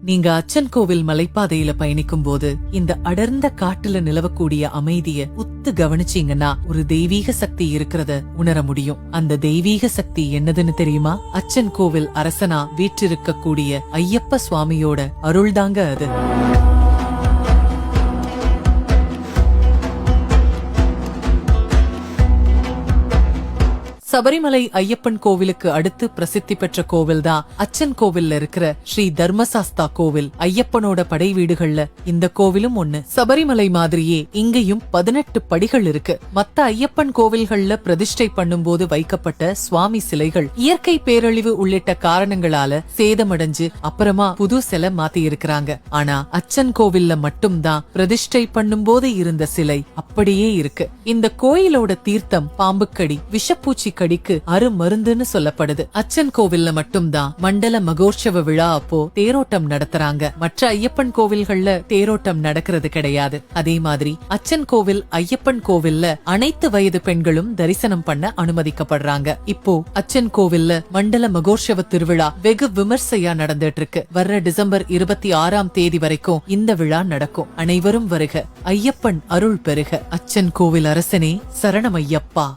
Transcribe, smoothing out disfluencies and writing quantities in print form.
நீங்க அச்சன் கோவில் மலைப்பாதையில பயணிக்கும் போது இந்த அடர்ந்த காட்டுல நிலவக்கூடிய அமைதிய உத்து கவனிச்சீங்கன்னா ஒரு தெய்வீக சக்தி இருக்கிறத உணர முடியும். அந்த தெய்வீக சக்தி என்னதுன்னு தெரியுமா? அச்சன் கோவில் அரசனா வீற்றிருக்கக்கூடிய ஐயப்ப சுவாமியோட அருள்தாங்க அது. சபரிமலை ஐயப்பன் கோவிலுக்கு அடுத்து பிரசித்தி பெற்ற கோவில் தான் அச்சன் கோவில்ல இருக்கிற ஸ்ரீ தர்மசாஸ்தா கோவில். ஐயப்பனோட படை வீடுகள்ல இந்த கோவிலும் ஒண்ணு. சபரிமலை மாதிரியே இங்கேயும் 18 படிகள் இருக்கு. மத்த ஐயப்பன் கோவில்கள்ல பிரதிஷ்டை பண்ணும்போது வைக்கப்பட்ட சுவாமி சிலைகள் இயற்கை பேரழிவு உள்ளிட்ட காரணங்களால சேதமடைஞ்சு அப்புறமா புது சிலை மாத்தி இருக்கிறாங்க. ஆனா அச்சன் கோவில்ல மட்டும்தான் பிரதிஷ்டை பண்ணும்போது இருந்த சிலை அப்படியே இருக்கு. இந்த கோயிலோட தீர்த்தம் பாம்புக்கடி விஷப்பூச்சி கடிக்கு அருமருந்துன்னு சொல்லப்படுது. அச்சன் கோவில்ல மட்டும்தான் மண்டல மகோற்சவ விழா அப்போ தேரோட்டம் நடத்துறாங்க. மற்ற ஐயப்பன் கோவில்கள்ல தேரோட்டம் நடக்கிறது கிடையாது. அதே மாதிரி அச்சன் கோவில் ஐயப்பன் கோவில்ல அனைத்து வயது பெண்களும் தரிசனம் பண்ண அனுமதிக்கப்படுறாங்க. இப்போ அச்சன் கோவில்ல மண்டல மகோற்சவ திருவிழா வெகு விமர்சையா நடந்துட்டு இருக்கு. வர்ற டிசம்பர் 26ஆம் தேதி வரைக்கும் இந்த விழா நடக்கும். அனைவரும் வருக, ஐயப்பன் அருள் பெருக. அச்சன் கோவில் அரசனே சரணம் ஐயப்பா.